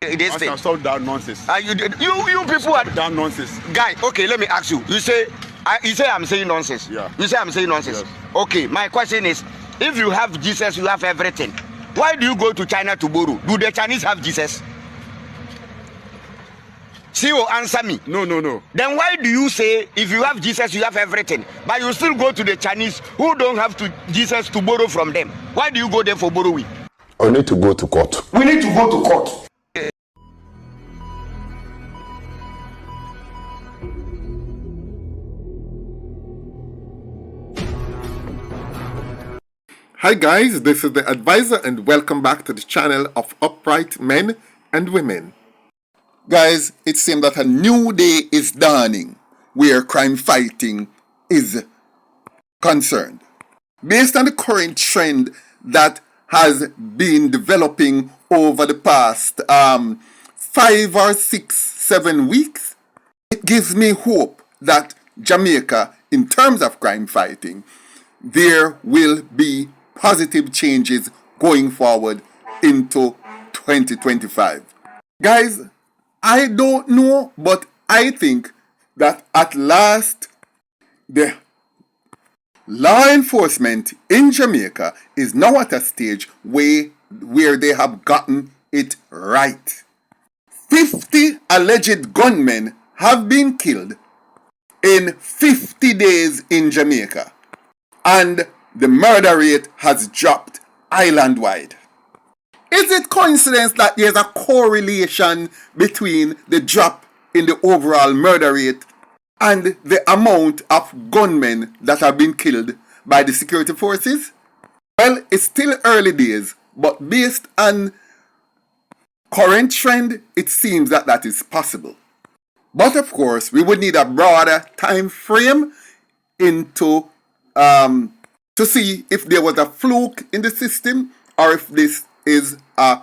This I thing. can stop that nonsense. You people are That nonsense. guy. Okay, let me ask you. You say I'm saying nonsense. Yeah. You say I'm saying nonsense. Yes. Okay, my question is, if you have Jesus, you have everything. Why do you go to China to borrow? Do the Chinese have Jesus? CEO, answer me. No. Then why do you say if you have Jesus, you have everything, but you still go to the Chinese who don't have Jesus to borrow from them? Why do you go there for borrowing? We need to go to court. We need to go to court. Hi guys, this is the advisor and welcome back to the channel of upright men and women. Guys, it seems that a new day is dawning where crime fighting is concerned. Based on the current trend that has been developing over the past 5 or 6, 7 weeks, it gives me hope that Jamaica, in terms of crime fighting, there will be positive changes going forward into 2025. Guys, I don't know, but I think that at last the law enforcement in Jamaica is now at a stage where they have gotten it right. 50 alleged gunmen have been killed in 50 days in Jamaica, and the murder rate has dropped island-wide. Is it coincidence that there's a correlation between the drop in the overall murder rate and the amount of gunmen that have been killed by the security forces? Well, it's still early days, but based on current trend, it seems that that is possible. But of course, we would need a broader time frame to see if there was a fluke in the system or if this is a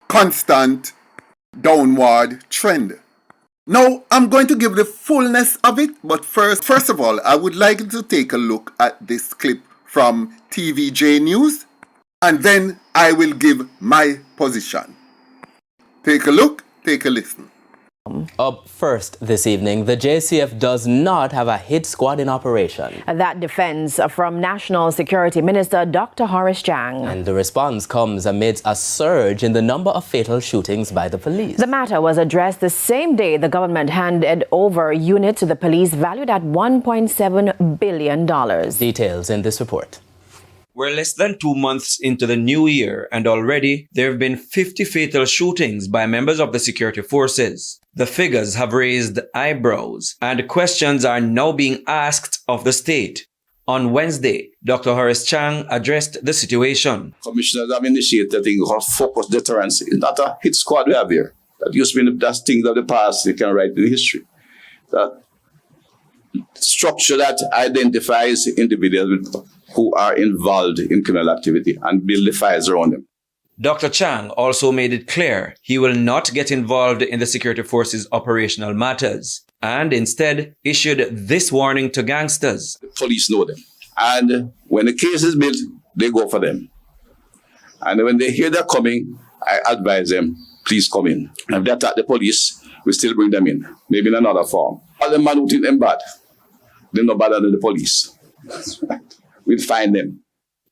constant downward trend. Now, I'm going to give the fullness of it, but first of all, I would like you to take a look at this clip from TVJ News, and then I will give my position. Take a look, take a listen. Up first this evening, the JCF does not have a hit squad in operation. That defense from National Security Minister Dr. Horace Chang. And the response comes amidst a surge in the number of fatal shootings by the police. The matter was addressed the same day the government handed over units to the police valued at $1.7 billion. Details in this report. We're less than 2 months into the new year, and already there have been 50 fatal shootings by members of the security forces. The figures have raised eyebrows, and questions are now being asked of the state. On Wednesday, Dr. Horace Chang addressed the situation. Commissioners have initiated a thing called focused deterrence. It's not a hit squad we have here. That used to be the things of the past they can write in history. That structure that identifies individuals who are involved in criminal activity and build the files around them. Dr. Chang also made it clear he will not get involved in the security forces' operational matters, and instead issued this warning to gangsters. The police know them. And when the case is built, they go for them. And when they hear they're coming, I advise them, please come in. And if they attack the police, we still bring them in, maybe in another form. All the man who think them bad, they're no better than the police. We'll find them.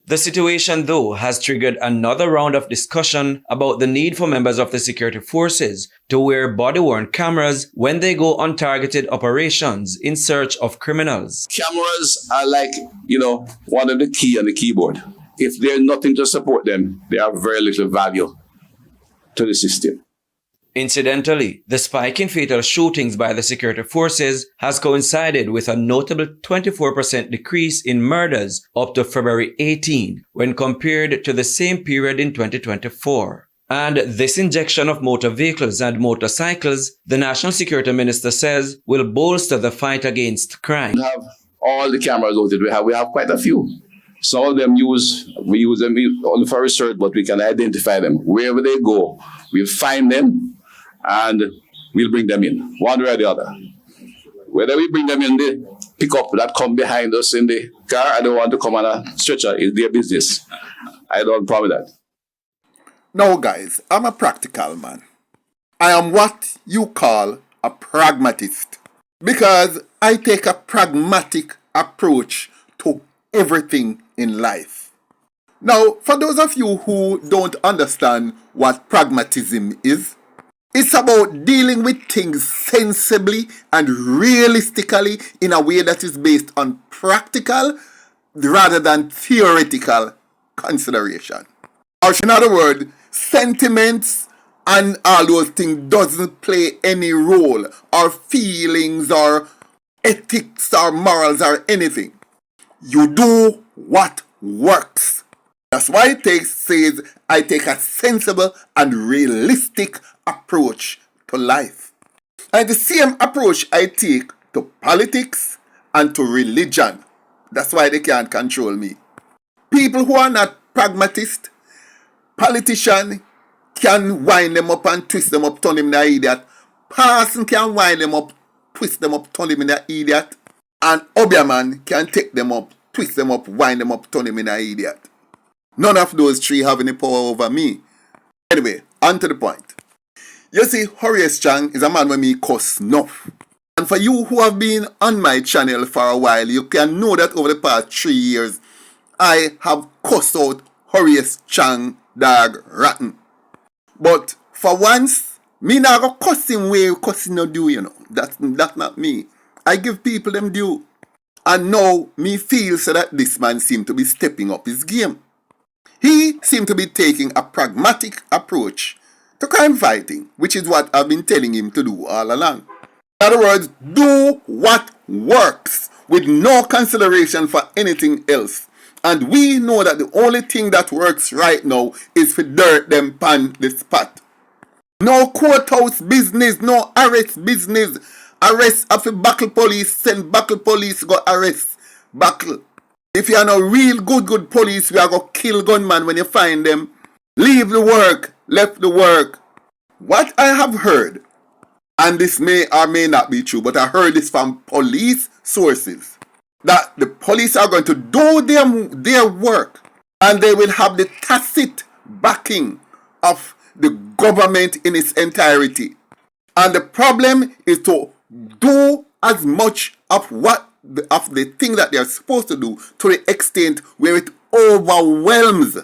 The situation, though, has triggered another round of discussion about the need for members of the security forces to wear body-worn cameras when they go on targeted operations in search of criminals. Cameras are like, one of the key on the keyboard. If there's nothing to support them, they have very little value to the system. Incidentally, the spike in fatal shootings by the security forces has coincided with a notable 24% decrease in murders up to February 18 when compared to the same period in 2024. And this injection of motor vehicles and motorcycles, the National Security Minister says, will bolster the fight against crime. We have all the cameras out there. We have quite a few. Some of them we use them only for research, but we can identify them. Wherever they go, we'll find them and we'll bring them in, one way or the other. Whether we bring them in the pickup that come behind us in the car, I don't want to come on a stretcher, it's their business. I don't promise that. Now guys, I'm a practical man. I am what you call a pragmatist because I take a pragmatic approach to everything in life. Now, for those of you who don't understand what pragmatism is, it's about dealing with things sensibly and realistically in a way that is based on practical rather than theoretical consideration. Or in other words, sentiments and all those things doesn't play any role, or feelings or ethics or morals or anything. You do what works. That's why it says I take a sensible and realistic approach to life. And the same approach I take to politics and to religion. That's why they can't control me. People who are not pragmatist, politician can wind them up and twist them up, turn them into an idiot. Parson can wind them up, twist them up, turn them into an idiot. And Obiaman can take them up, twist them up, wind them up, turn them into an idiot. None of those three have any power over me. Anyway, on to the point. You see, Horace Chang is a man with me cuss enough. And for you who have been on my channel for a while, you can know that over the past 3 years, I have cussed out Horace Chang dog rotten. But for once, me not go cuss him where cussing no do, you know. That's not me. I give people them due. And now, me feel so that this man seem to be stepping up his game. He seemed to be taking a pragmatic approach to crime fighting, which is what I've been telling him to do all along. In other words, do what works with no consideration for anything else. And we know that the only thing that works right now is for dirt them pan the spot. No courthouse business, no arrest business. Arrest of the buckle police, send buckle police go arrest buckle. If you are no real good police, we are going to kill gunmen when you find them. Leave the work, left the work. What I have heard, and this may or may not be true, but I heard this from police sources, that the police are going to do their work and they will have the tacit backing of the government in its entirety. And the problem is to do as much of the thing that they are supposed to do to the extent where it overwhelms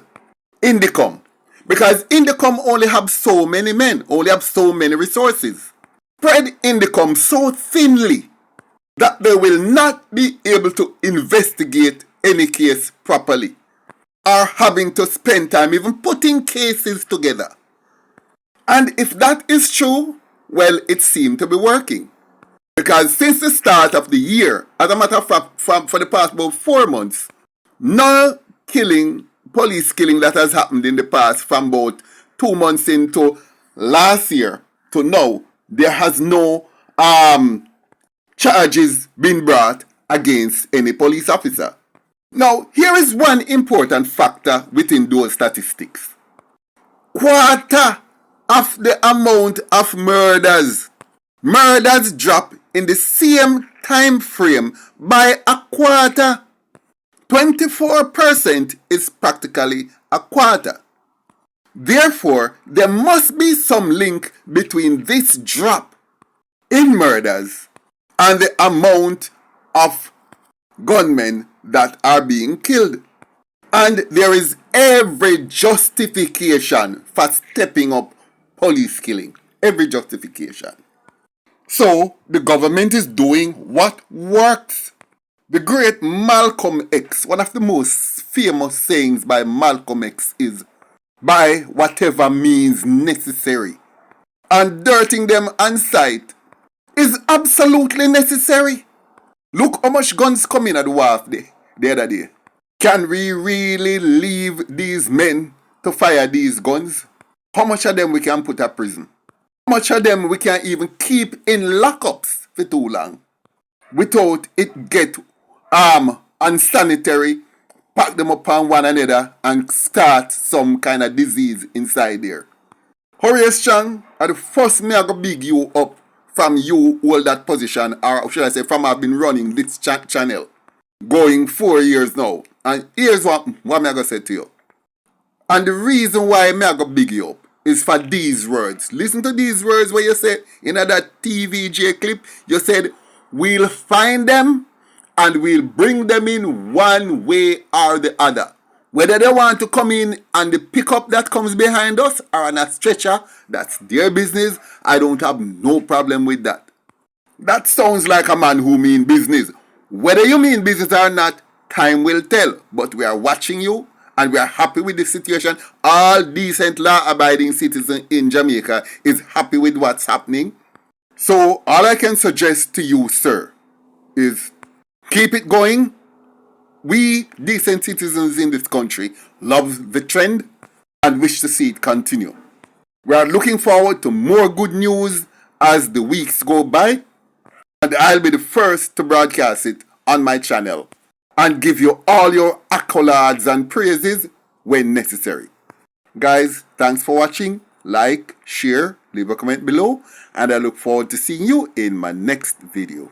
Indicom. Because Indicom only have so many men, only have so many resources. Spread Indicom so thinly that they will not be able to investigate any case properly, or having to spend time even putting cases together. And if that is true, well, it seemed to be working. Because since the start of the year, as a matter of fact, for the past about 4 months, no police killing that has happened in the past from about 2 months into last year to now, there has no charges been brought against any police officer. Now, here is one important factor within those statistics. Quarter of the amount of murders drop in the same time frame by a quarter. 24% is practically a quarter. Therefore, there must be some link between this drop in murders and the amount of gunmen that are being killed. And there is every justification for stepping up police killing. Every justification. So, the government is doing what works. The great Malcolm X, one of the most famous sayings by Malcolm X is, by whatever means necessary. And dirting them on sight is absolutely necessary. Look how much guns come in at the wharf the other day. Can we really leave these men to fire these guns? How much of them we can put at prison? How much of them we can even keep in lockups for too long without it get unsanitary, pack them upon one another and start some kind of disease inside there. Horace Chang, are the first me I go big you up from you hold that position, or should I say from I've been running this channel going 4 years now. And here's what me I go say to you. And the reason why me I go big you up is for these words. Listen to these words where you said in that TVJ clip, you said, we'll find them and we'll bring them in one way or the other. Whether they want to come in and the pickup that comes behind us or on a stretcher, that's their business. I don't have no problem with that. That sounds like a man who mean business. Whether you mean business or not, time will tell. But we are watching you and we are happy with the situation. All decent law-abiding citizens in Jamaica is happy with what's happening. So all I can suggest to you, sir, is keep it going. We decent citizens in this country love the trend and wish to see it continue. We are looking forward to more good news as the weeks go by, and I'll be the first to broadcast it on my channel and give you all your accolades and praises when necessary. Guys, thanks for watching. Like, share, leave a comment below, and I look forward to seeing you in my next video.